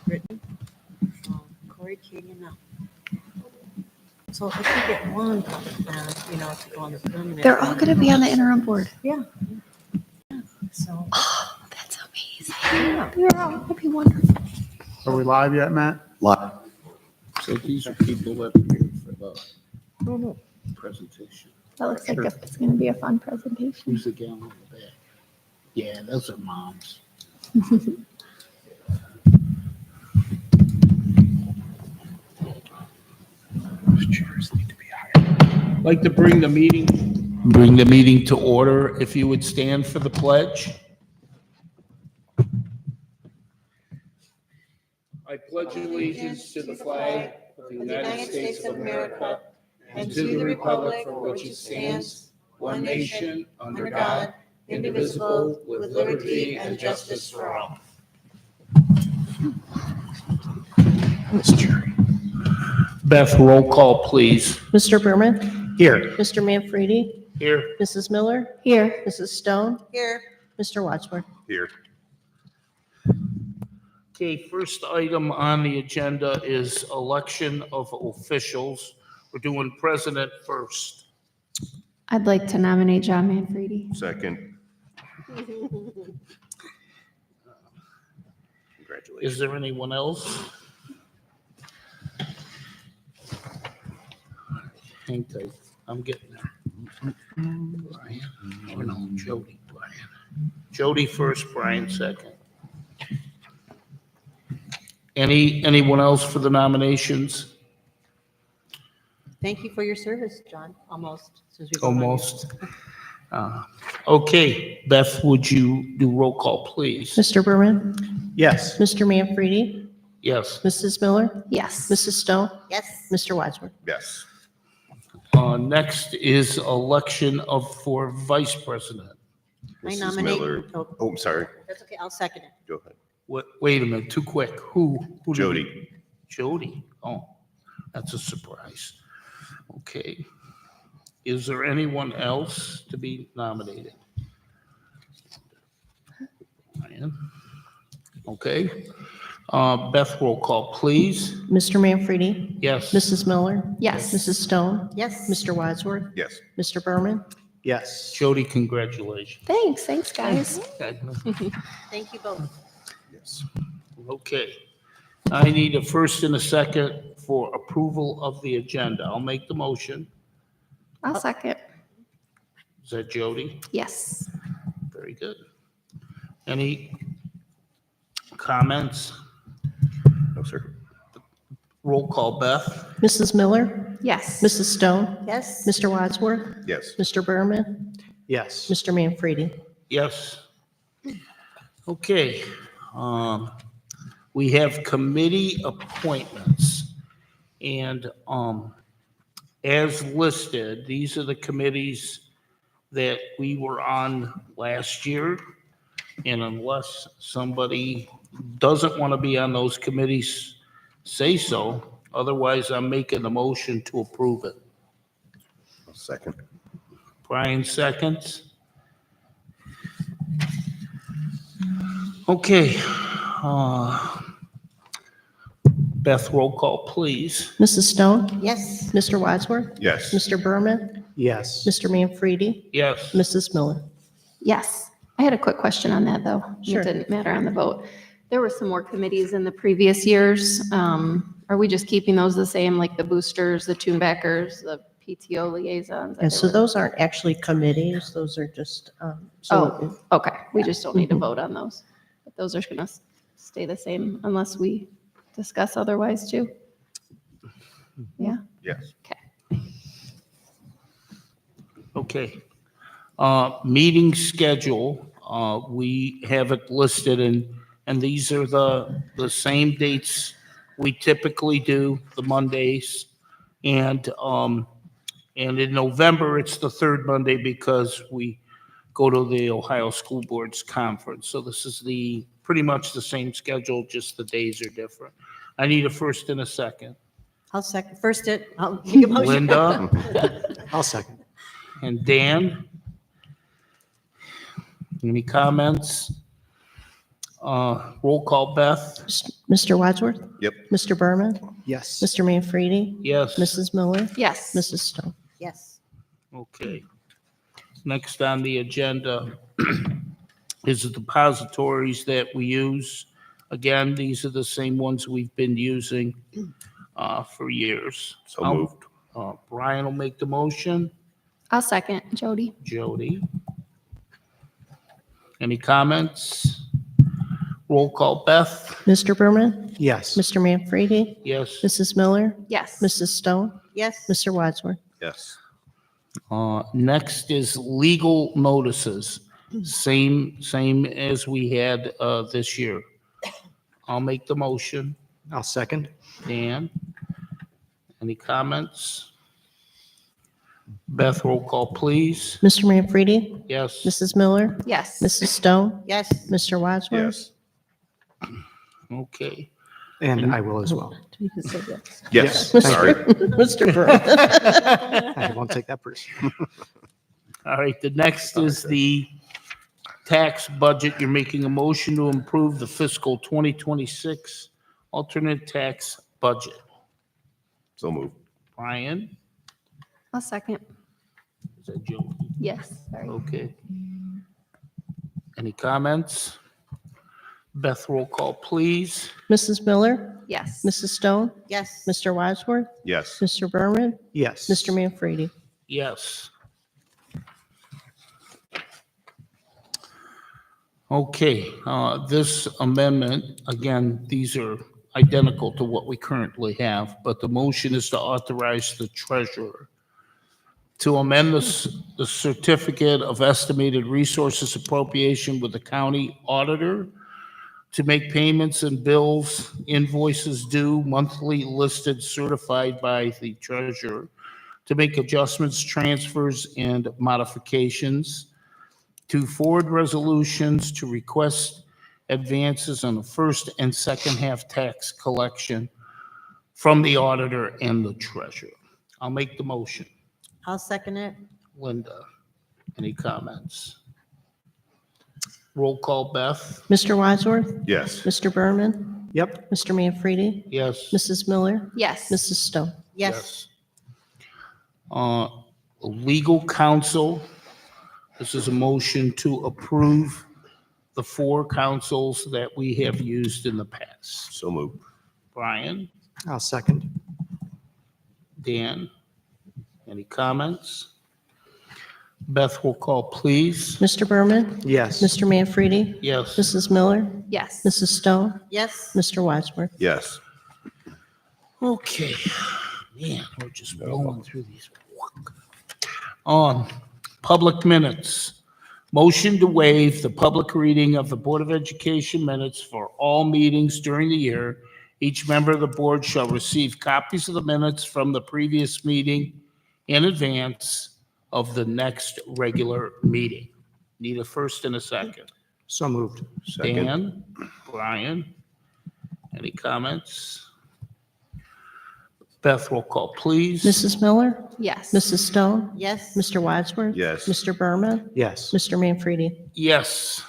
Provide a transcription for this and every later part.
Written, Corey, Katie, and Mel. So if you get one, to go on the permanent. They're all going to be on the interim board. Yeah. So. Oh, that's amazing. They're all going to be wonderful. Are we live yet, Matt? Live. So these are people that are here for the presentation. That looks like it's going to be a fun presentation. Who's the gal in the back? Yeah, those are moms. Those chairs need to be higher. I'd like to bring the meeting to order. If you would stand for the pledge. I pledge allegiance to the flag of the United States of America and to the republic for which it stands, one nation, under God, indivisible, with liberty and justice for all. Beth, roll call, please. Mr. Berman? Here. Mr. Manfredi? Here. Mrs. Miller? Here. Mrs. Stone? Here. Mr. Wadsworth? Here. Okay, first item on the agenda is election of officials. We're doing president first. I'd like to nominate John Manfredi. Second. Congratulations. Is there anyone else? Hang tight, I'm getting there. Brian, oh no, Jody, Brian. Jody first, Brian second. Anyone else for the nominations? Thank you for your service, John. Almost. Since we've been on. Almost. Okay, Beth, would you do roll call, please? Mr. Berman? Yes. Mr. Manfredi? Yes. Mrs. Miller? Yes. Mrs. Stone? Yes. Mr. Wadsworth? Yes. Next is election for vice president. I Mrs. nominate. Miller. Oh, Oh, I'm sorry. that's okay. I'll second it. Go ahead. Wait a minute, too quick. Who? did Jody. we- Jody. Oh, that's a surprise. Okay. Is there anyone else to be nominated? Ryan? Okay. Beth, roll call, please. Mr. Manfredi? Yes. Mrs. Miller? Yes. Mrs. Stone? Yes. Mr. Wadsworth? Yes. Mr. Berman? Yes. Jody, congratulations. Thanks, guys. Thank you both. Yes. Okay. I need a first and a second for approval of the agenda. I'll make the motion. I'll second. Is that Jody? Yes. Very good. Any comments? No, sir. Roll call, Beth. Mrs. Miller? Yes. Mrs. Stone? Yes. Mr. Wadsworth? Yes. Mr. Berman? Yes. Mr. Manfredi? Yes. Okay. We have committee appointments. And as listed, these are the committees that we were on last year. And unless somebody doesn't want to be on those committees, say so. Otherwise, I'm making the motion to approve it. Second. Brian seconds. Okay. Beth, roll call, please. Mrs. Stone? Yes. Mr. Wadsworth? Yes. Mr. Berman? Yes. Mr. Manfredi? Yes. Mrs. Miller? Yes. I had a quick question on that, though. Sure. It didn't matter on the vote. There were some more committees in the previous years. Are we just keeping those the same, like the boosters, the tunebackers, the PTO liaisons? And so those aren't actually committees, those are just, Oh, okay. We just don't need to vote on those. But those are going to stay the same unless we discuss otherwise, too. Yeah? Yes. Okay. Meeting schedule, we have it listed and these are the same dates we typically do, the Mondays. And in November, it's the third Monday because we go to the Ohio School Boards Conference. So this is pretty much the same schedule, just the days are different. I need a first and a second. I'll second. First it. I'll make a motion. Linda I'll second. and Dan. Any comments? Roll call, Beth? Mr. Wadsworth? Yep. Mr. Berman? Yes. Mr. Manfredi? Yes. Mrs. Miller? Yes. Mrs. Stone? Yes. Okay. Next on the agenda is the depositories that we use. Again, these are the same ones we've been using for years. So moved. Brian will make the motion. I'll second. Jody? Jody. Any comments? Roll call, Beth? Mr. Berman? Yes. Mr. Manfredi? Yes. Mrs. Miller? Yes. Mrs. Stone? Yes. Mr. Wadsworth? Yes. Next is legal notices. Same as we had this year. I'll make the motion. I'll second. Dan? Any comments? Beth, roll call, please. Mr. Manfredi? Yes. Mrs. Miller? Yes. Mrs. Stone? Yes. Mr. Wadsworth? Yes. Okay. And I will as well. Yes. Thank Sorry. Mr. Berman? I won't take that personally. All right, the next is the tax budget. You're making a motion to improve the fiscal 2026 alternate tax budget. So moved. Brian? I'll second. Is that Joe? Yes. Sorry. Okay. Any comments? Beth, roll call, please. Mrs. Miller? Yes. Mrs. Stone? Yes. Mr. Wadsworth? Yes. Mr. Berman? Yes. Mr. Manfredi? Yes. Okay, this amendment, again, these are identical to what we currently have, but the motion is to authorize the treasurer to amend the certificate of estimated resources appropriation with the county auditor to make payments and bills, invoices due, monthly listed, certified by the treasurer, to make adjustments, transfers, and modifications, to forward resolutions, to request advances on the first and second half tax collection from the auditor and the treasurer. I'll make the motion. I'll second it. Linda, any comments? Roll call, Beth? Mr. Wadsworth? Yes. Mr. Berman? Yep. Mr. Manfredi? Yes. Mrs. Miller? Yes. Mrs. Stone? Yes. Legal counsel, this is a motion to approve the 4 counsels that we have used in the past. So moved. Brian, I'll second. Dan, any comments? Beth will call, please. Mr. Berman? Yes. Mr. Manfredi? Yes. Mrs. Miller? Yes. Mrs. Stone? Yes. Mr. Wadsworth? Yes. Okay, man, we're just blowing through these. Public minutes. Motion to waive the public reading of the Board of Education minutes for all meetings during the year. Each member of the board shall receive copies of the minutes from the previous meeting in advance of the next regular meeting. Need a first and a second. So moved. Second. Dan, Brian, any comments? Beth, roll call, please. Mrs. Miller? Yes. Mrs. Stone? Yes. Mr. Wadsworth? Yes. Mr. Berman? Yes. Mr. Manfredi? Yes.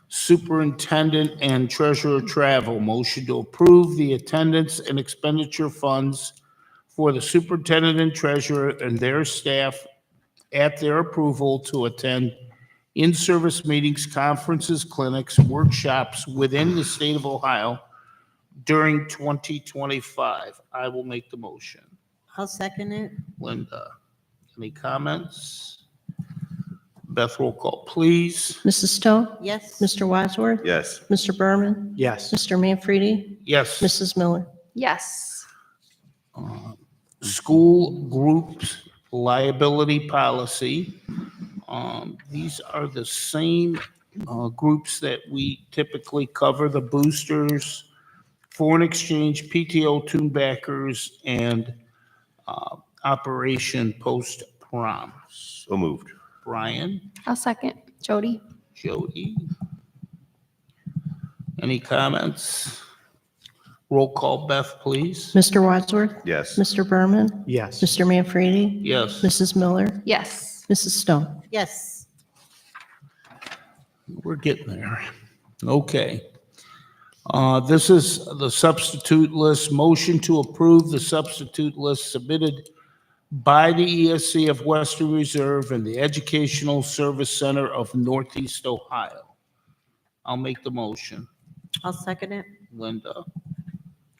Superintendent and treasurer travel, motion to approve the attendance and expenditure funds for the superintendent and treasurer and their staff at their approval to attend in-service meetings, conferences, clinics, workshops within the state of Ohio during 2025. I will make the motion. I'll second it. Linda, any comments? Beth, roll call, please. Mrs. Stone? Yes. Mr. Wadsworth? Yes. Mr. Berman? Yes. Mr. Manfredi? Yes. Mrs. Miller? Yes. School groups liability policy. These are the same groups that we typically cover, the boosters, foreign exchange, PTO tune backers, and Operation Post Prom. So moved. Brian, I'll second. Jody? Jody. Any comments? Roll call, Beth, please. Mr. Wadsworth? Yes. Mr. Berman? Yes. Mr. Manfredi? Yes. Mrs. Miller? Yes. Mrs. Stone? Yes. We're getting there. Okay. This is the substitute list. Motion to approve the substitute list submitted by the ESC of Western Reserve and the Educational Service Center of Northeast Ohio. I'll make the motion. I'll second it. Linda,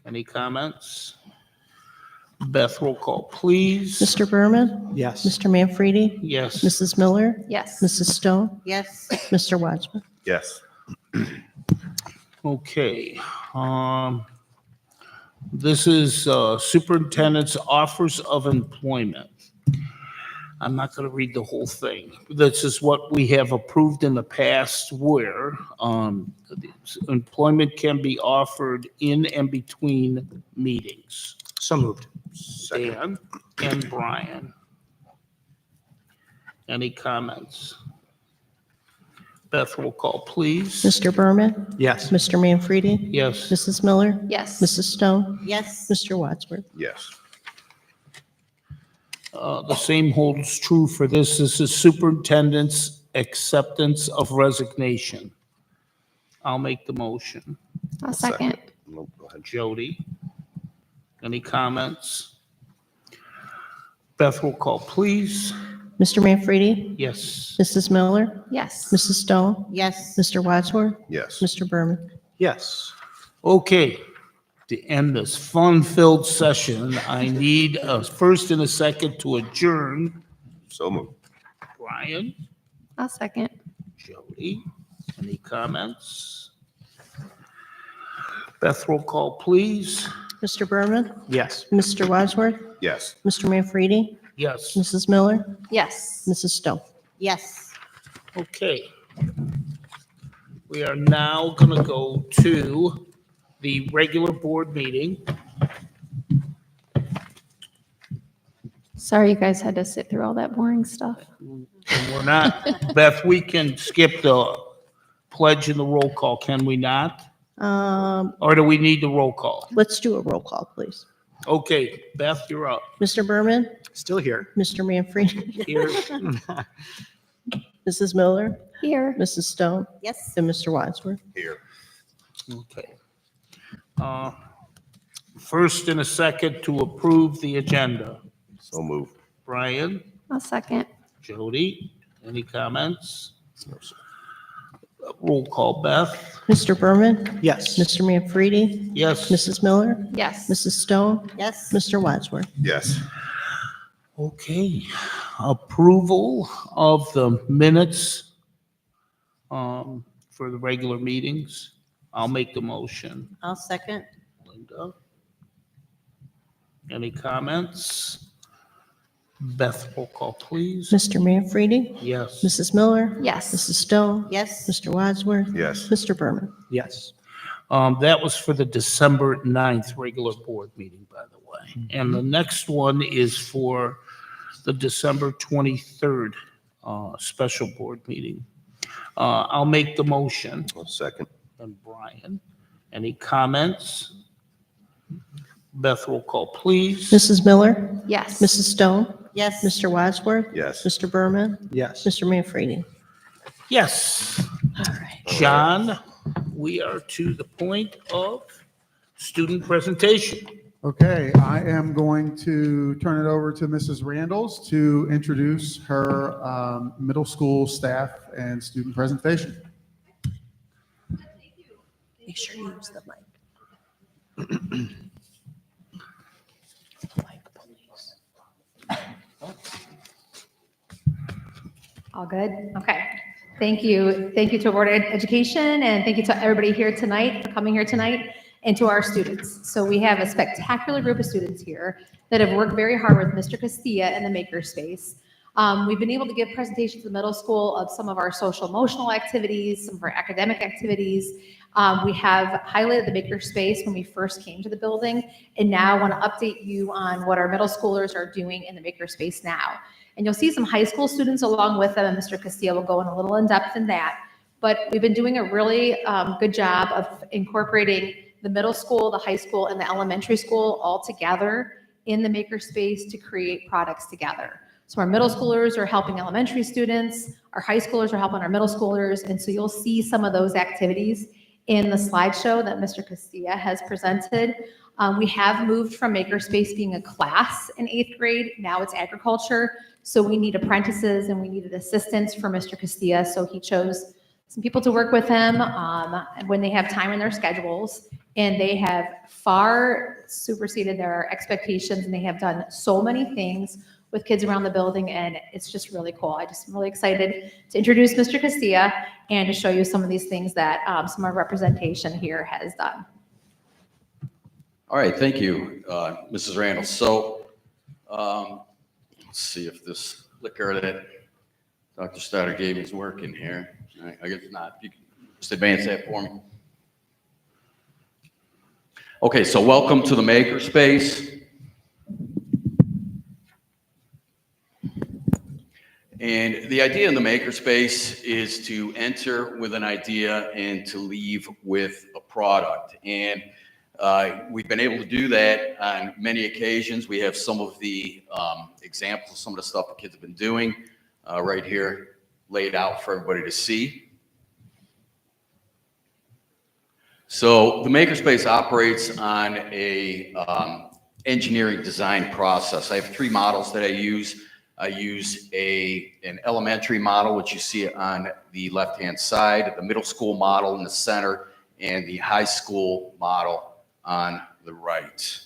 any comments? Beth, roll call, please. Mr. Berman, Yes. Mr. Manfredi, Yes. Mrs. Miller, Yes. Mrs. Stone, Yes. Mr. Wadsworth. Yes. Okay. This is superintendent's offers of employment. I'm not going to read the whole thing. This is what we have approved in the past where employment can be offered in and between meetings. So moved. Dan and Brian. Any comments? Beth, roll call, please. Mr. Berman, Yes. Mr. Manfredi, Yes. Mrs. Miller, Yes. Mrs. Stone, Yes. Mr. Wadsworth. Yes. The same holds true for this. This is superintendent's acceptance of resignation. I'll make the motion. I'll second. No, go ahead. Jody, any comments? Beth, roll call, please. Mr. Manfredi, Yes. Mrs. Miller, Yes. Mrs. Stone, Yes. Mr. Wadsworth, Yes. Mr. Berman. Yes. Okay, to end this fun-filled session, I need a first and a second to adjourn. So moved. Brian, I'll second. Jody, any comments? Beth, roll call, please. Mr. Berman, Yes. Mr. Wadsworth, Yes. Mr. Manfredi, Yes. Mrs. Miller, Yes. Mrs. Stone. Yes. Okay. We are now going to go to the regular board meeting. Sorry you guys had to sit through all that boring stuff. And we're not, Beth, we can skip the pledge and the roll call, can we not? Or do we need the roll call? Let's do a roll call, please. Okay, Beth, you're up. Mr. Berman, Still here. Mr. Manfredi, Here, Mrs. Miller, Here. Mrs. Stone, Yes. and Mr. Wadsworth. Here. okay. First and a second to approve the agenda. So moved. Brian, I'll second. Jody, any comments? No, sir. Roll call, Beth. Mr. Berman, Yes. Mr. Manfredi, Yes. Mrs. Miller, Yes. Mrs. Stone, Yes. Mr. Wadsworth. Yes. Okay, approval of the minutes for the regular meetings. I'll make the motion. I'll second. Linda? Any comments? Beth, roll call, please. Mr. Manfredi, Yes. Mrs. Miller, Yes. Mrs. Stone, Yes. Mr. Wadsworth, Yes. Mr. Berman. Yes. That was for the December 9th regular board meeting, by the way. And the next one is for the December 23rd special board meeting. I'll make the motion. I'll second. And Brian, any comments? Beth, roll call, please. Mrs. Miller, Yes. Mrs. Stone, Yes. Mr. Wadsworth, Yes. Mr. Berman, Yes. Mr. Manfredi. Yes. All right. John, we are to the point of student presentation. Okay, I am going to turn it over to Mrs. Randalls to introduce her middle school staff and student presentation. Make sure you use the mic. All good? Okay. Thank you. Thank you to Board of Education, and thank you to everybody here tonight for coming here tonight, and to our students. So we have a spectacular group of students here that have worked very hard with Mr. Castilla and the Makerspace. We've been able to give presentations to the middle school of some of our social emotional activities, some of our academic activities. We have highlighted the Makerspace when we first came to the building, and now I want to update you on what our middle schoolers are doing in the Makerspace now. And you'll see some high school students along with them, and Mr. Castilla will go in a little in depth in that. But we've been doing a really good job of incorporating the middle school, the high school, and the elementary school all together in the Makerspace to create products together. So our middle schoolers are helping elementary students, our high schoolers are helping our middle schoolers, and so you'll see some of those activities in the slideshow that Mr. Castilla has presented. We have moved from Makerspace being a class in 8th grade, now it's agriculture. So we need apprentices and we needed assistants for Mr. Castilla, so he chose some people to work with him when they have time in their schedules. And they have far superseded their expectations, and they have done so many things with kids around the building, and it's just really cool. I just am really excited to introduce Mr. Castilla and to show you some of these things that some of our representation here has done. All right, thank you, Mrs. Randall. So let's see if this clicker that Dr. Stoddard gave me is working here. I guess not. You can just advance that for me. Okay, so welcome to the Makerspace. And the idea in the Makerspace is to enter with an idea and to leave with a product. And we've been able to do that on many occasions. We have some of the examples of some of the stuff the kids have been doing right here laid out for everybody to see. So the Makerspace operates on a engineering design process. I have 3 models that I use. I use an elementary model, which you see on the left-hand side, the middle school model in the center, and the high school model on the right.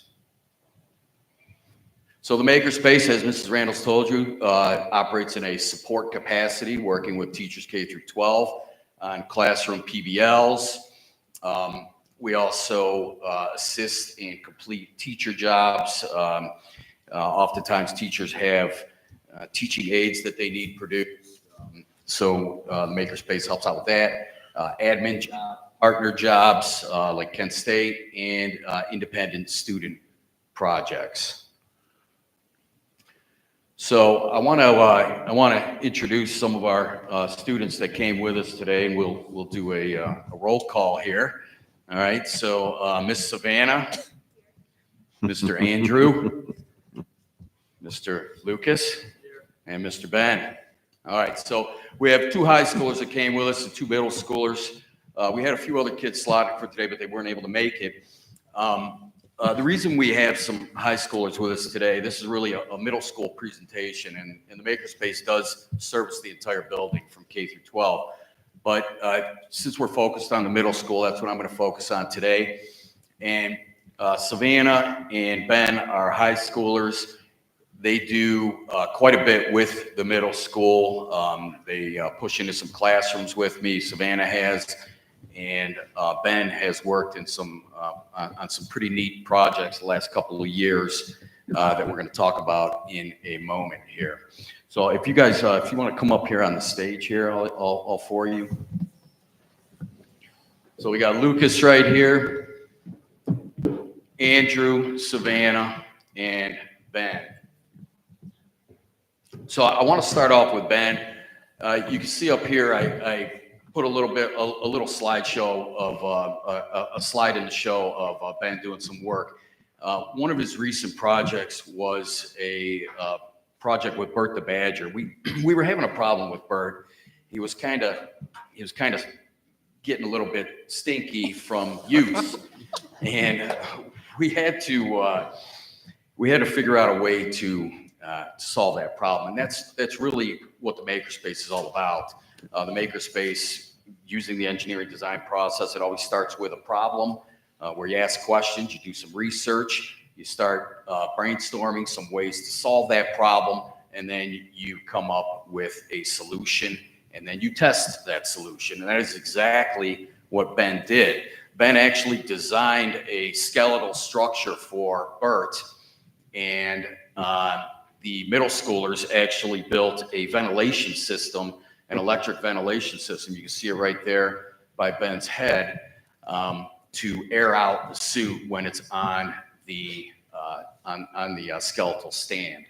So the Makerspace, as Mrs. Randall's told you, operates in a support capacity, working with teachers K through 12 on classroom PBLs. We also assist and complete teacher jobs. Oftentimes teachers have teaching aids that they need produced. So the Makerspace helps out with that. Admin job, partner jobs like Kent State, and independent student projects. So I want to introduce some of our students that came with us today, and we'll do a roll call here. All right. So Miss Savannah, Mr. Andrew, Mr. Lucas, and Mr. Ben. All right. So we have 2 high schoolers that came with us and 2 middle schoolers. We had a few other kids slotted for today, but they weren't able to make it. The reason we have some high schoolers with us today, this is really a middle school presentation, and the Makerspace does service the entire building from K through 12. But since we're focused on the middle school, that's what I'm going to focus on today. And Savannah and Ben are high schoolers. They do quite a bit with the middle school. They push into some classrooms with me. Savannah has, and Ben has worked in on some pretty neat projects the last couple of years that we're going to talk about in a moment here. So if you guys, if you want to come up here on the stage here, all 4 of you. So we got Lucas right here, Andrew, Savannah, and Ben. So I want to start off with Ben. You can see up here, I put a little slideshow of a slide in the show of Ben doing some work. One of his recent projects was a project with Bert the Badger. We were having a problem with Bert. He was kind of getting a little bit stinky from use, and we had to figure out a way to solve that problem. And that's really what the Makerspace is all about. The Makerspace, using the engineering design process, it always starts with a problem where you ask questions, you do some research, you start brainstorming some ways to solve that problem, and then you come up with a solution, and then you test that solution. And that is exactly what Ben did. Ben actually designed a skeletal structure for Bert, and the middle schoolers actually built a ventilation system, an electric ventilation system. You can see it right there by Ben's head, to air out the suit when it's on the skeletal stand.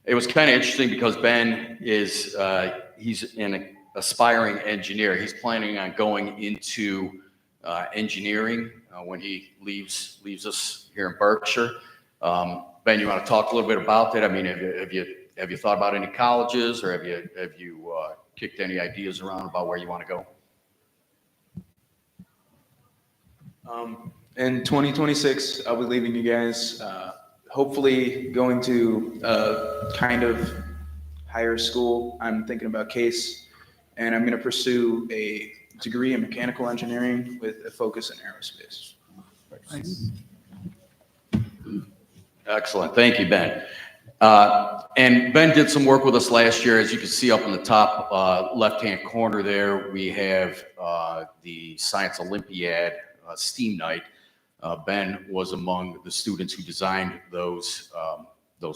It was kind of interesting because Ben is he's an aspiring engineer. He's planning on going into engineering when he leaves us here in Berkshire. Ben, you want to talk a little bit about that? I mean, have you thought about any colleges, or have you kicked any ideas around about where you want to go? In 2026, I'll be leaving you guys, hopefully going to a kind of higher school. I'm thinking about Case, and I'm going to pursue a degree in mechanical engineering with a focus in aerospace. Excellent. Thank you, Ben. And Ben did some work with us last year. As you can see up in the top left-hand corner there, we have the Science Olympiad STEAM night. Ben was among the students who designed those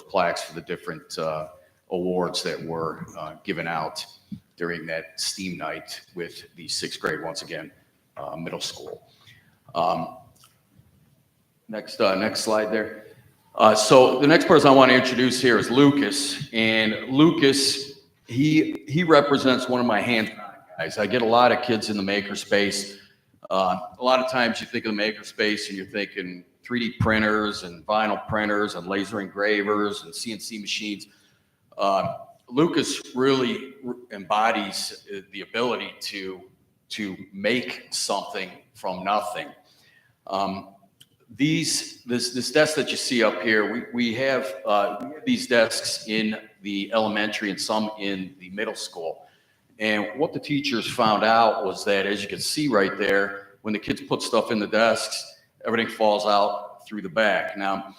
plaques for the different awards that were given out during that STEAM night with the sixth grade, once again, middle school. Next slide there. So the next person I want to introduce here is Lucas, and Lucas, he represents one of my hands-on guys. I get a lot of kids in the makerspace. A lot of times you think of the makerspace and you're thinking 3D printers and vinyl printers and laser engravers and CNC machines. Lucas really embodies the ability to make something from nothing. This desk that you see up here, we have these desks in the elementary and some in the middle school. And what the teachers found out was that, as you can see right there, when the kids put stuff in the desks, everything falls out through the back. Now,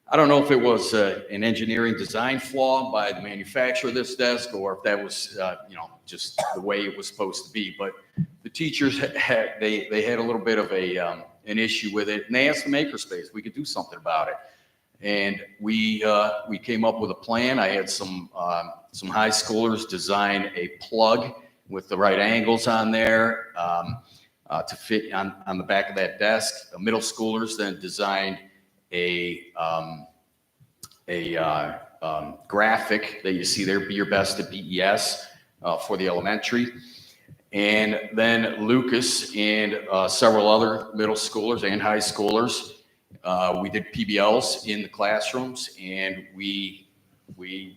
I don't know if it was an engineering design flaw by the manufacturer of this desk, or if that was, just the way it was supposed to be. But the teachers had a little bit of an issue with it, and they asked the makerspace if we could do something about it. And we came up with a plan. I had some high schoolers design a plug with the right angles on there to fit on the back of that desk. The middle schoolers then designed a graphic that you see there, Be Your Best at BES, for the elementary. And then Lucas and several other middle schoolers and high schoolers, we did PBLs in the classrooms, and we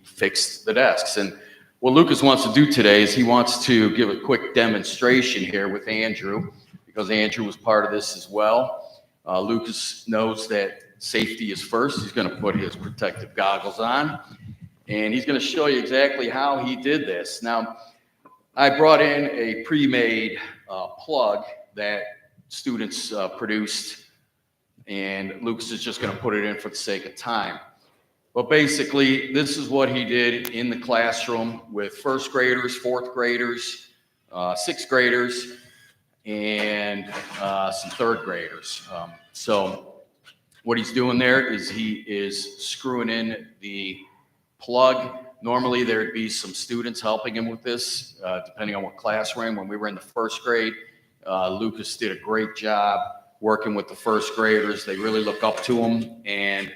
fixed the desks. And what Lucas wants to do today is he wants to give a quick demonstration here with Andrew, because Andrew was part of this as well. Lucas knows that safety is first. He's going to put his protective goggles on, and he's going to show you exactly how he did this. Now, I brought in a pre-made plug that students produced, and Lucas is just going to put it in for the sake of time. But basically, this is what he did in the classroom with first graders, fourth graders, sixth graders, and some third graders. So what he's doing there is he is screwing in the plug. Normally, there'd be some students helping him with this, depending on what class we're in. When we were in the first grade, Lucas did a great job working with the first graders. They really look up to him, and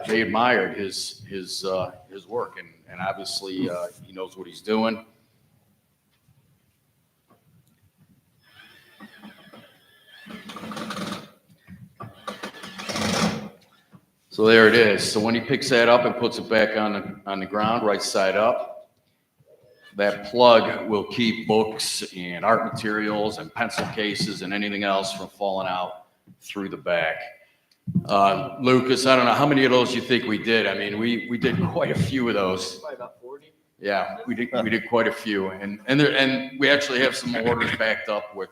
they admired his work. And obviously, he knows what he's doing. So there it is. So when he picks that up and puts it back on the ground, right side up, that plug will keep books and art materials and pencil cases and anything else from falling out through the back. Lucas, I don't know how many of those you think we did. I mean, we did quite a few of those. Probably about 40. Yeah, we did quite a few, and we actually have some orders backed up with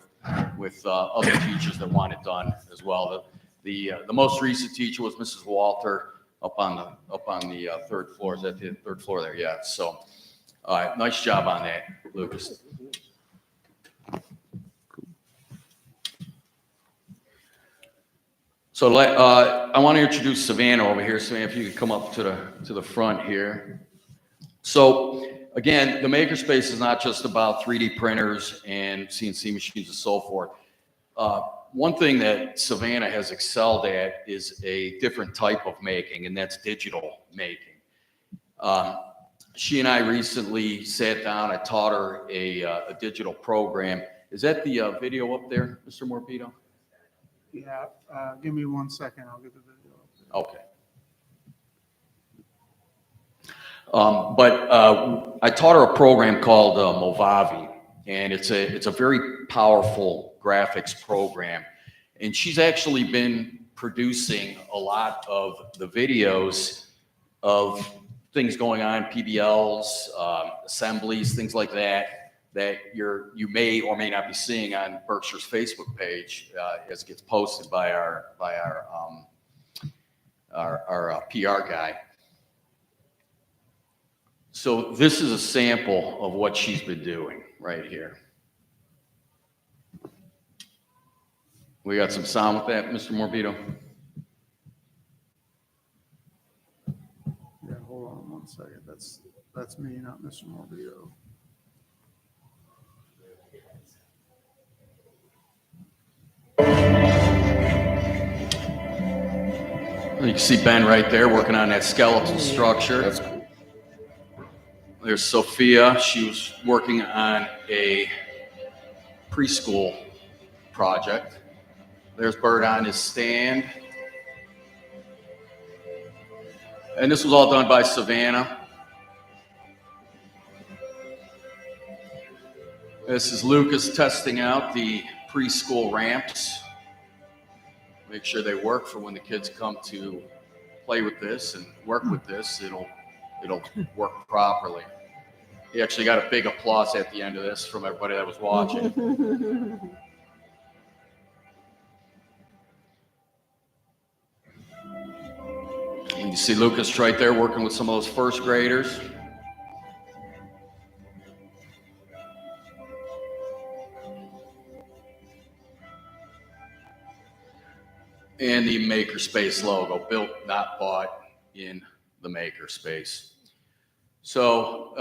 other teachers that want it done as well. The most recent teacher was Mrs. Walter up on the third floor. Is that the third floor there? Yeah. So, nice job on that, Lucas. So I want to introduce Savannah over here. Savannah, if you could come up to the front here. So again, the makerspace is not just about 3D printers and CNC machines and so forth. One thing that Savannah has excelled at is a different type of making, and that's digital making. She and I recently sat down. I taught her a digital program. Is that the video up there, Mr. Morbido? Yeah, give me 1 second. I'll get the video. Okay. I taught her a program called Movavi, and it's a very powerful graphics program. And she's actually been producing a lot of the videos of things going on, PBLs, assemblies, things like that, that you may or may not be seeing on Berkshire's Facebook page as it gets posted by our PR guy. So this is a sample of what she's been doing right here. We got some sound with that, Mr. Morbido? Yeah, hold on one second. That's me, not Mr. Morbido. You can see Ben right there working on that skeletal structure. That's cool. There's Sophia. She was working on a preschool project. There's Bert on his stand. And this was all done by Savannah. This is Lucas testing out the preschool ramps. Make sure they work for when the kids come to play with this and work with this. It'll work properly. He actually got a big applause at the end of this from everybody that was watching. And you see Lucas right there working with some of those first graders. And the Makerspace logo, built, not bought, in the Makerspace. So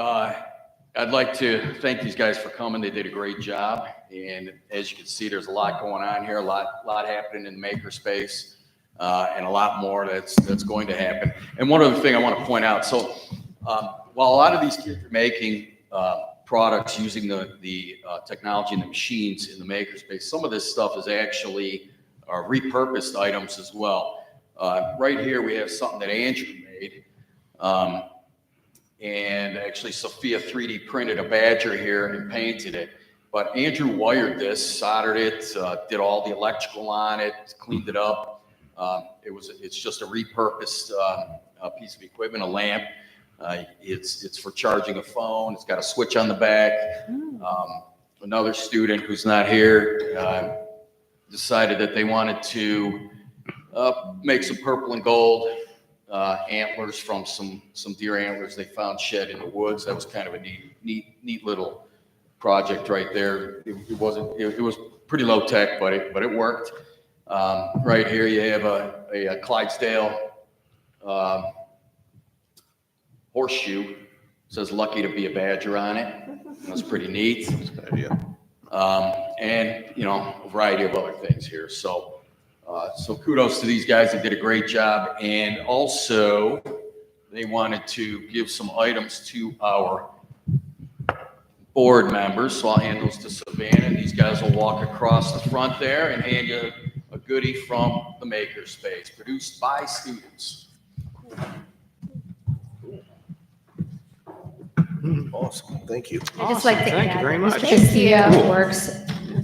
I'd like to thank these guys for coming. They did a great job. And as you can see, there's a lot going on here, a lot happening in the Makerspace, and a lot more that's going to happen. And one other thing I want to point out, so while a lot of these kids are making products using the technology and the machines in the Makerspace, some of this stuff is actually repurposed items as well. Right here we have something that Andrew made. And actually Sophia 3D printed a badger here and painted it. But Andrew wired this, soldered it, did all the electrical on it, cleaned it up. It's just a repurposed piece of equipment, a lamp. It's for charging a phone. It's got a switch on the back. Another student who's not here decided that they wanted to make some purple and gold antlers from some deer antlers they found shed in the woods. That was kind of a neat little project right there. It was pretty low tech, but it worked. Right here you have a Clydesdale horseshoe. It says "Lucky to be a Badger" on it. That's pretty neat. That's a good idea. And a variety of other things here. So kudos to these guys. They did a great job. And also they wanted to give some items to our board members. So I'll hand those to Savannah, and these guys will walk across the front there and hand you a goodie from the Makerspace, produced by students. Awesome. Thank you. I just like to Thank you add, very much. Mr. Castillo Cool. works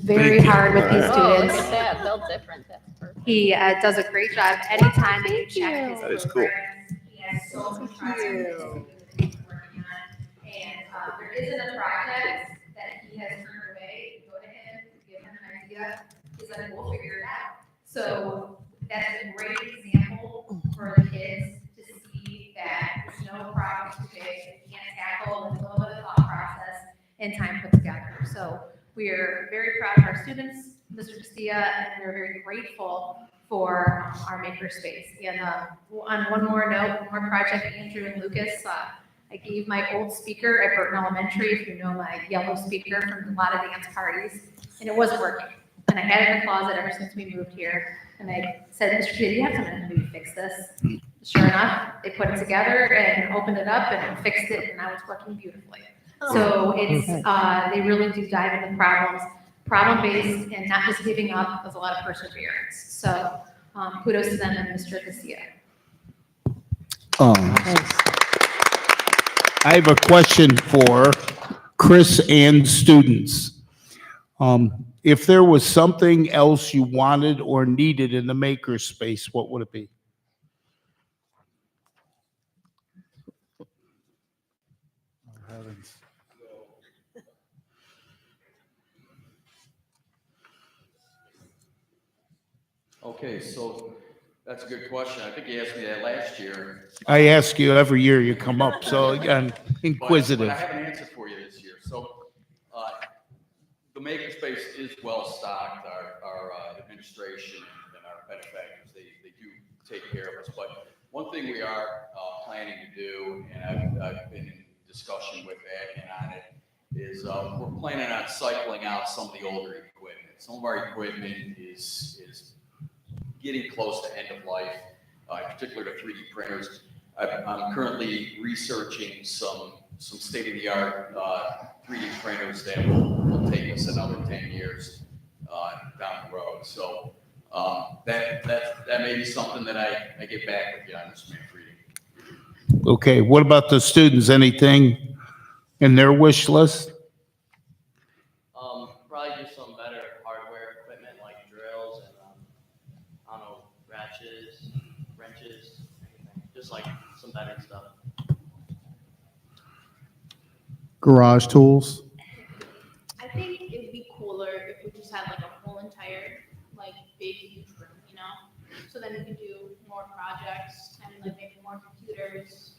very Thank you. hard with these All Oh, look students. at that, built different, that's perfect. He does a great job anytime that you check his That is cool. programs. He has so many projects that he's working on. And there isn't a project that he has turned away. You go to him, give him an idea, he's like, we'll figure it out. So that's a great example for the kids to see that there's no problem too big that you can't tackle with a little bit of thought process and time put together. So we are very proud of our students, Mr. Castilla, and we're very grateful for our makerspace. And on one more note, one more project, Andrew and Lucas, I gave my old speaker at Burton Elementary, if you know my yellow speaker from a lot of dance parties, and it wasn't working. And I had it in the closet ever since we moved here. And I said, Mr. Castilla, do you have something to maybe fix this? Sure enough, they put it together and opened it up and fixed it, and now it's working beautifully. So it's, they really do dive into problems, problem-based, and not just giving up. There's a lot of perseverance. So kudos to them and Mr. Castilla. I have a question for Chris and students. If there was something else you wanted or needed in the makerspace, what would it be? Okay, so that's a good question. I think you asked me that last year. I ask you every year you come up, so again, But inquisitive. I have an answer for you this year. So, the makerspace is well stocked. Our administration and our benefactors, they do take care of us. But one thing we are planning to do, and I've been in discussion with admin on it, is we're planning on cycling out some of the older equipment. Some of our equipment is getting close to end of life, in particular the 3D printers. I'm currently researching some state-of-the-art 3D printers that will take us another 10 years down the road. So that may be something that I get back with you on this May reading. Okay, what about the students? Anything in their wish list? Probably just some better hardware equipment like drills and I don't know, ratchets, wrenches, anything. Just like some better stuff. Garage tools. I think it would be cooler if we just had like a whole entire, like big, huge room, you know? So then we could do more projects and like maybe more computers,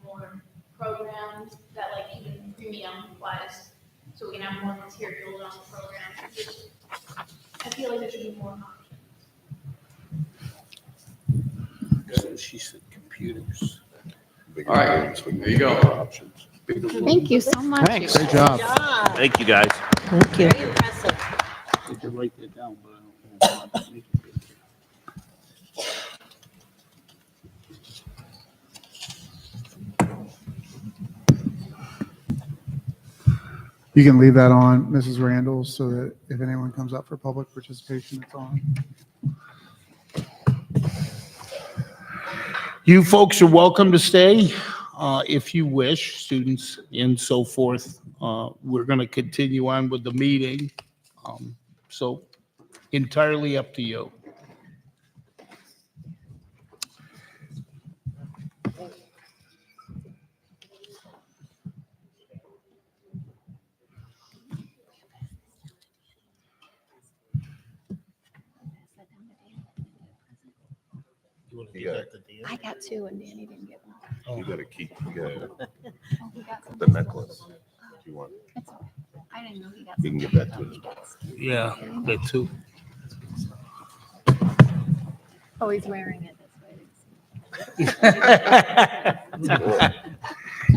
more programs that like even premium wise, so we can have more materials on the program. Just, I feel like there should be more options. So she said computers. All right, there you go. Options. Thank you so much. Thanks. Great job. Thank you, guys. Thank you. Very impressive. I could write that down, but I don't know. You can leave that on, Mrs. Randalls, so that if anyone comes up for public participation, it's on. You folks are welcome to stay if you wish, students and so forth. We're going to continue on with the meeting. So entirely up to you. I got two and Danny didn't get one. You gotta keep, Oh, he got some. the necklace. If you want, It's okay. I didn't know he got you some. can give that to him. Yeah, that too. Oh, he's wearing it. That's why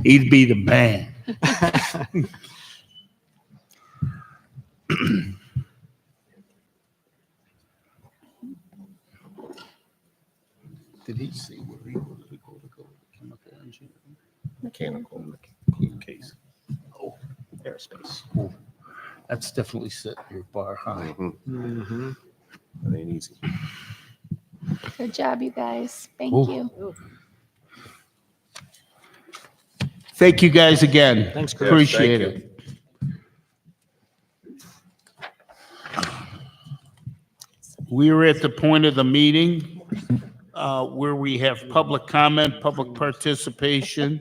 He'd be the man. Did he say where he wanted to go chemical engineering? Mechanical case. Oh, Aerospace. that's definitely set your bar high. Mm-hmm. That ain't easy. Good job, you guys. Thank Ooh. you. Thank you guys again. Thanks, Chris. Appreciate Thank it. We are at the point of the meeting where we have public comment, public participation.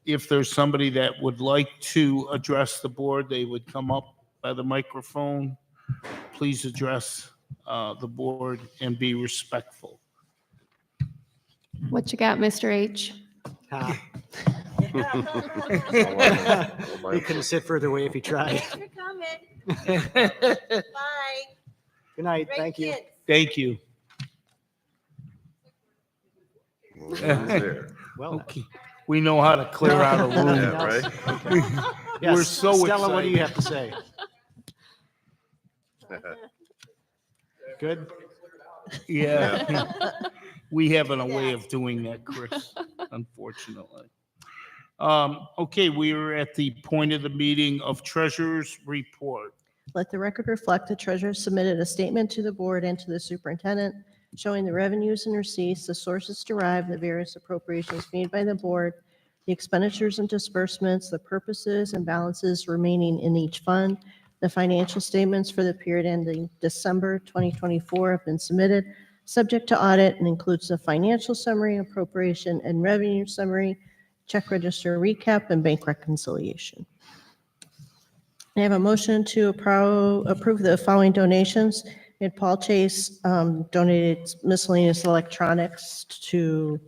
If there's somebody that would like to address the board, they would come up by the microphone. Please address the board and be respectful. What you got, Mr. H? Ah, Oh, he couldn't sit further away if he tried. Thanks for coming. Bye. Good night. Great Thank you. kids. Thank you. There. Well, Okay. We know how to clear out a room. Yeah, right? yes. We're so Stella, what do you excited. have to say? Good? Yeah. We have a way of doing that, Chris, unfortunately. Okay, we are at the point of the meeting of treasurer's report. Let the record reflect the treasurer submitted a statement to the board and to the superintendent showing the revenues and receipts, the sources derived, the various appropriations made by the board the expenditures and disbursements, the purposes and balances remaining in each fund. The financial statements for the period ending December 2024 have been submitted, subject to audit, and includes the financial summary, appropriation and revenue summary, check register recap, and bank reconciliation. I have a motion to approve the following donations. We had Paul Chase donated miscellaneous electronics to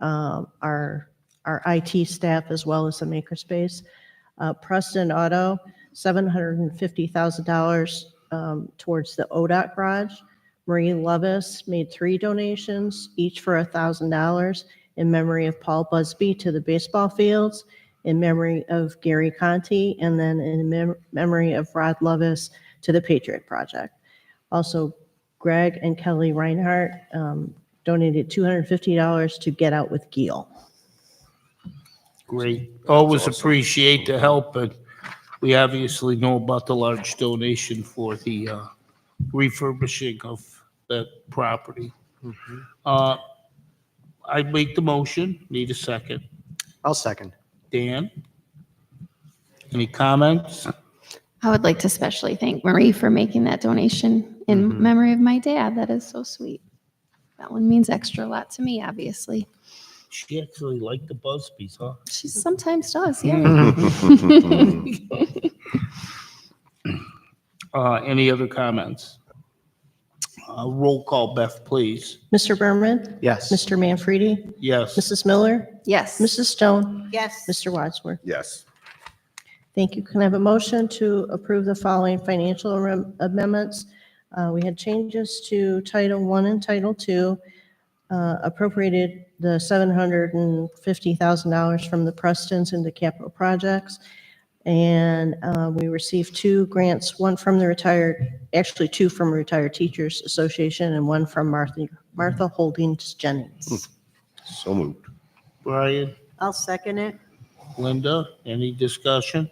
our IT staff as well as the makerspace. Preston Auto, $750,000 towards the ODOT garage. Marie Levis made 3 donations, each for $1,000 in memory of Paul Busby to the baseball fields, in memory of Gary Conti, and then in memory of Rod Levis to the Patriot Project. Also, Greg and Kelly Reinhardt donated $250 to Get Out with Geel. Great. Always appreciate the help, and we obviously know about the large donation for the refurbishing of that property. I make the motion. Need a second. I'll second. Dan? Any comments? I would like to especially thank Marie for making that donation in memory of my dad. That is so sweet. That one means extra lot to me, obviously. She actually liked the Busbys, huh? She sometimes does, yeah. Any other comments? Roll call, Beth, please. Mr. Berman? Yes. Mr. Manfredi? Yes. Mrs. Miller? Yes. Mrs. Stone? Yes. Mr. Wadsworth? Yes. Thank you. Can I have a motion to approve the following financial amendments? We had changes to Title I and Title II, appropriated the $750,000 from the Prestons into capital projects. And we received 2 grants, one from the two from Retired Teachers Association and one from Martha Holdings Jennings. So moved. Brian, I'll second it. Linda, any discussion?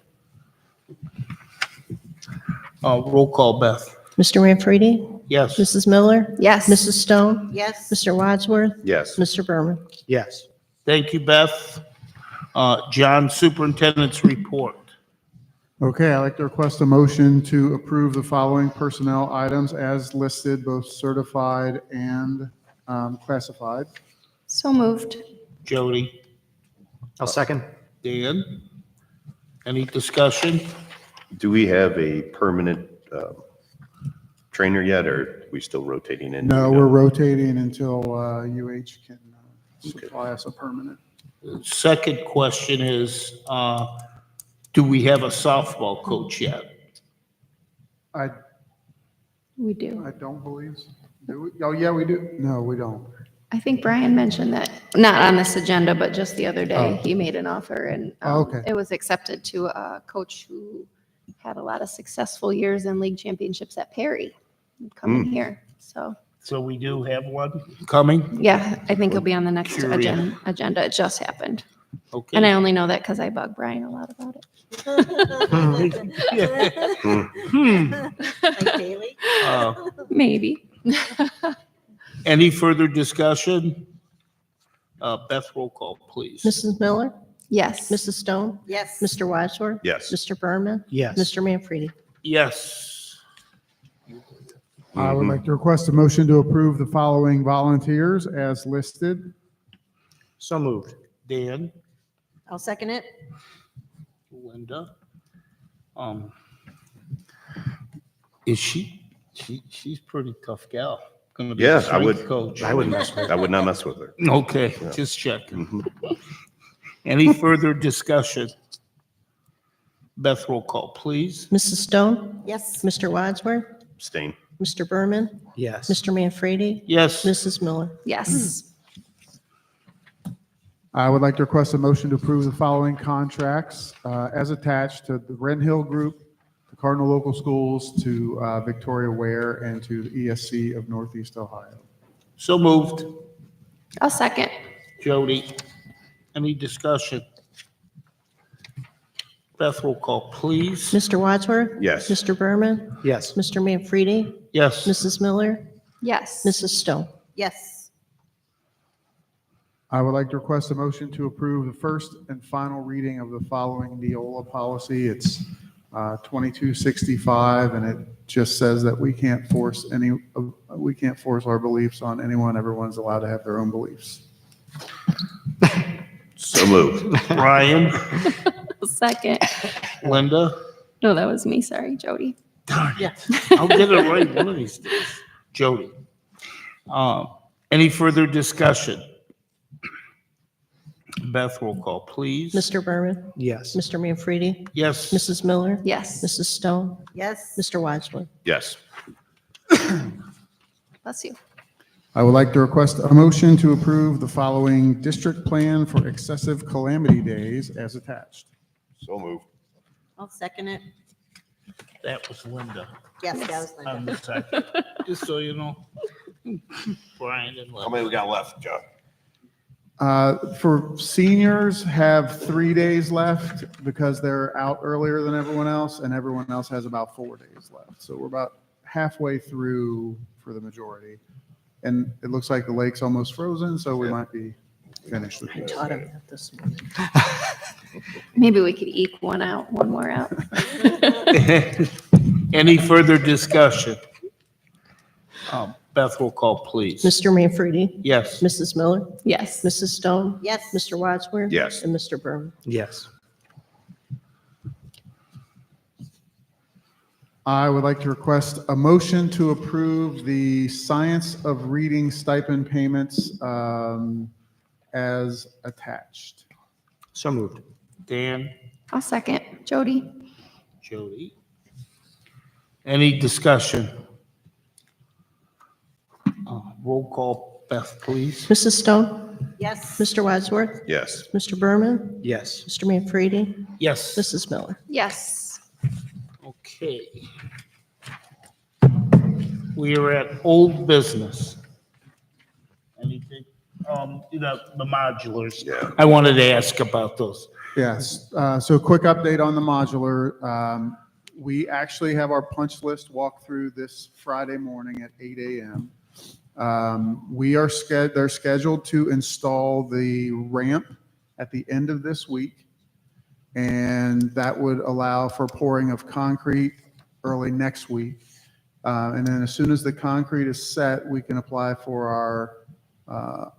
Roll call, Beth. Mr. Manfredi? Yes. Mrs. Miller? Yes. Mrs. Stone? Yes. Mr. Wadsworth? Yes. Mr. Berman? Yes. Thank you, Beth. John, Superintendent's report. Okay, I'd like to request a motion to approve the following personnel items as listed, both certified and classified. So moved. Jody, I'll second. Dan, any discussion? Do we have a permanent trainer yet, or are we still rotating in? No, we're rotating until UH can supply us a permanent. Second question is, do we have a softball coach yet? We do. I don't believe so. Do we? Oh, yeah, we do. No, we don't. I think Brian mentioned that, not on this agenda, but just the other day, Oh. he made an offer and Okay. it was accepted to a coach who had a lot of successful years in league championships at Perry, coming here. So, So we do have one coming? yeah, I think it'll be on the next Curious. agenda. It just happened. Okay. And I only know that because I bug Brian a lot about it. Like Haley? Maybe. Any further discussion? Beth, roll call, please. Mrs. Miller? Yes. Mrs. Stone? Yes. Mr. Wadsworth? Yes. Mr. Berman? Yes. Mr. Manfredi? Yes. I would like to request a motion to approve the following volunteers as listed. So moved. Dan, I'll second it. Linda. Is she's pretty tough gal. Gonna be a Yeah, I strength would. coach. I wouldn't mess with it. I would not mess with her. Okay, Yeah. just checking. Mhm. Any further discussion? Beth, roll call, please. Mrs. Stone? Yes. Mr. Wadsworth? Abstain. Mr. Berman? Yes. Mr. Manfredi? Yes. Mrs. Miller? Yes. I would like to request a motion to approve the following contracts as attached to the Wren Hill Group, the Cardinal Local Schools, to Victoria Ware, and to the ESC of Northeast Ohio. So moved. I'll second. Jody, any discussion? Beth, roll call, please. Mr. Wadsworth? Yes. Mr. Berman? Yes. Mr. Manfredi? Yes. Mrs. Miller? Yes. Mrs. Stone? Yes. I would like to request a motion to approve the first and final reading of the following Neola policy. It's 2265, and it just says that we can't force our beliefs on anyone. Everyone's allowed to have their own beliefs. So moved. Brian, Second. Linda? No, that was me. Sorry, Jody. Darn it. I'll get it right one of these days. Jody. Any further discussion? Beth, roll call, please. Mr. Berman, Yes. Mr. Manfredi, Yes. Mrs. Miller, Yes. Mrs. Stone, Yes. Mr. Wadsworth. Yes. Bless you. I would like to request a motion to approve the following district plan for excessive calamity days as attached. So moved. I'll second it. That was Linda. Yes, that was On Linda. the second. Just so you know. Brian and How Linda. many we got left, John? For seniors, have 3 days left because they're out earlier than everyone else, and everyone else has about 4 days left. So we're about halfway through for the majority. And it looks like the lake's almost frozen, so we might be finished with I this. taught him that this morning. Maybe we could eke one more out. Any further discussion? Beth, roll call, please. Mr. Manfredi, Yes. Mrs. Miller, Yes. Mrs. Stone, Yes. Mr. Wadsworth. Yes. And Mr. Berman. Yes. I would like to request a motion to approve the Science of Reading stipend payments as attached. So moved. Dan, I'll second. Jody? Jody. Any discussion? Roll call, Beth, please. Mrs. Stone, Yes. Mr. Wadsworth, Yes. Mr. Berman, Yes. Mr. Manfredi, Yes. Mrs. Miller. Yes. Okay. We are at old business. Anything? The modulars. Yeah. I wanted to ask about those. Yes, so quick update on the modular. We actually have our punch list walk through this Friday morning at 8 a.m. They're scheduled to install the ramp at the end of this week. And that would allow for pouring of concrete early next week. And then as soon as the concrete is set, we can apply for our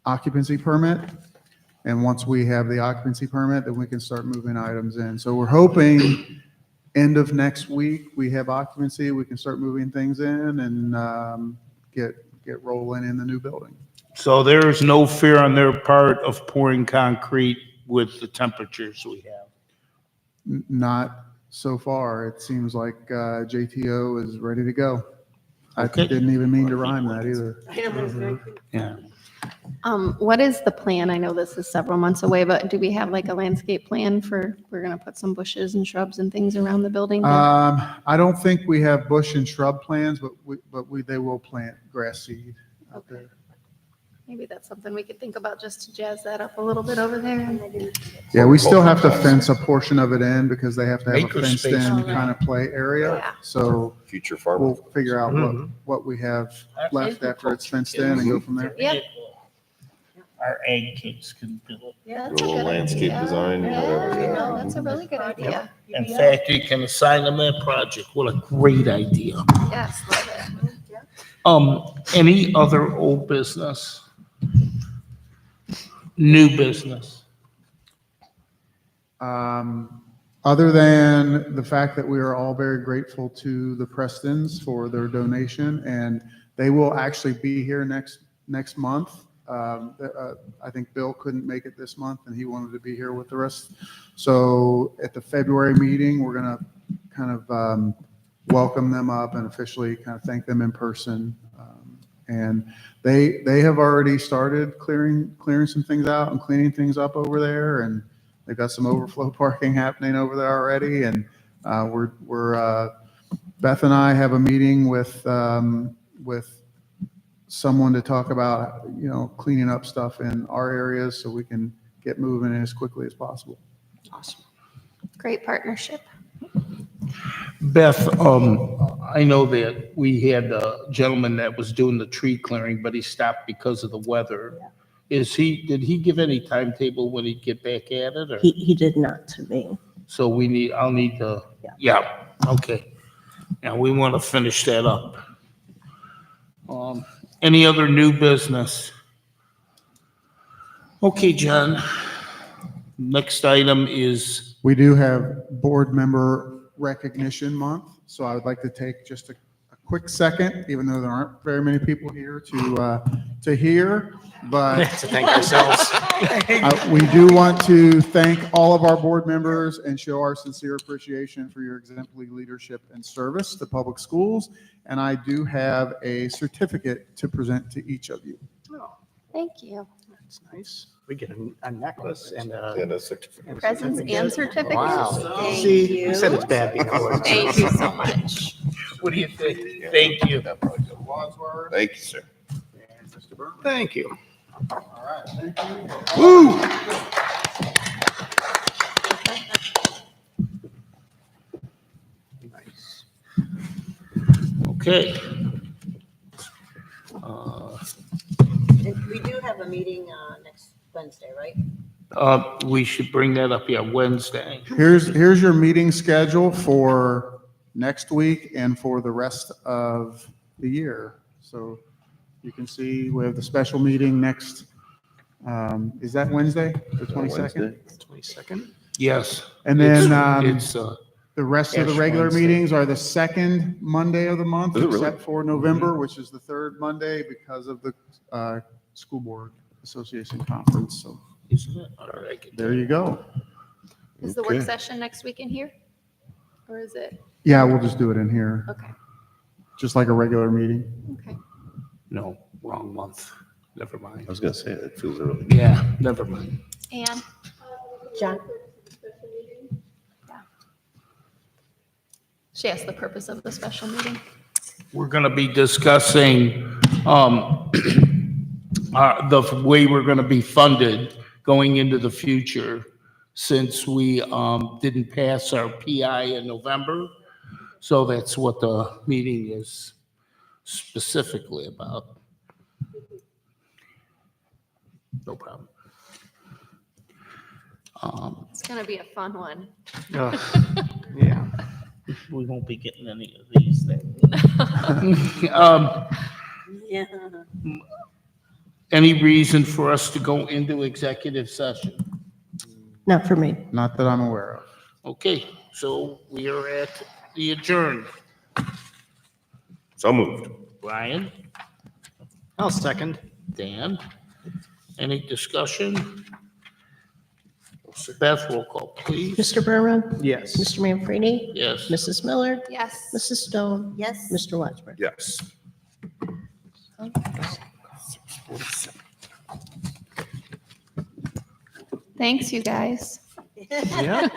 occupancy permit. And once we have the occupancy permit, then we can start moving items in. So we're hoping end of next week, we have occupancy, we can start moving things in and get rolling in the new building. So there is no fear on their part of pouring concrete with the temperatures we have. Not so far. It seems like JTO is ready to go. I Okay. didn't even mean to rhyme that either. I know, but it's very good. Yeah. What is the plan? I know this is several months away, but do we have like a landscape plan we're gonna put some bushes and shrubs and things around the building? I don't think we have bush and shrub plans, but they will plant grass seed out there. Maybe that's something we could think about just to jazz that up a little bit over there. Yeah, we still have to fence a portion of it in because they have to have a Maker fenced space. in kind of play area. Yeah. So Future farm. we'll figure out what we have left after it's fenced in and go from there. Yep. Our ag kids can do it. Yeah, A that's a little good landscape idea. design, Yeah, whatever. no, that's a really good idea. In fact, you can assign them that project. What a great idea. Yes, love it. Any other old business? New business? Other than the fact that we are all very grateful to the Prestons for their donation, and they will actually be here next month. I think Bill couldn't make it this month, and he wanted to be here with the rest. So at the February meeting, we're going to kind of welcome them up and officially kind of thank them in person. And they have already started clearing some things out and cleaning things up over there, and they've got some overflow parking happening over there already. And we're Beth and I have a meeting with someone to talk about, cleaning up stuff in our areas so we can get moving as quickly as possible. Awesome. Great partnership. Beth, I know that we had a gentleman that was doing the tree clearing, but he stopped because of the weather. did he give any timetable when he'd get back at it, or? He did not to me. So I'll need to, yeah, okay. Now, we want to finish that up. Any other new business? Okay, John. Next item is, We do have board member recognition month, so I would like to take just a quick second, even though there aren't very many people here to hear, but To thank ourselves. we do want to thank all of our board members and show our sincere appreciation for your exemplary leadership and service to public schools. And I do have a certificate to present to each of you. Thank you. That's nice. We get a necklace and And a certificate. Presents and certificates. Wow. Thank See, you. you said it's bad being a board. Thank you so much. what do you think? Thank you. That probably goes. Wadsworth Thank you, sir. and Mr. Berman. Thank you. All right, thank you. Nice. Okay. And we do have a meeting next Wednesday, right? We should bring that up, Wednesday. Here's your meeting schedule for next week and for the rest of the year. So you can see we have the special meeting next, is that Wednesday, the 22nd? 22nd. Yes. And then It's, the rest of the Ash regular Wednesday. meetings are the second Monday of the month, Is it really? except for November, which is the third Monday because of the School Board Association Conference. So isn't it? All right. there you go. Is the Okay. work session next week in here? Or is it? Yeah, we'll just do it in here, Okay, just like a regular meeting. okay. No, wrong month. Never mind. I was gonna say, that feels early. Yeah, never mind. And John? she asked the purpose of the special meeting. We're going to be discussing the way we're going to be funded going into the future, since we didn't pass our PI in November. So that's what the meeting is specifically about. No problem. It's gonna be a fun one. Yeah. We won't be getting any of these things. Yeah. Any reason for us to go into executive session? Not for me. Not that I'm aware of. Okay, so we are at the adjourn. So moved. Brian, I'll second. Dan, any discussion? Beth, roll call, please. Mr. Berman, Yes. Mr. Manfredi, Yes. Mrs. Miller, Yes. Mrs. Stone, Yes. Mr. Wadsworth. Yes. Thanks, you guys. Yeah.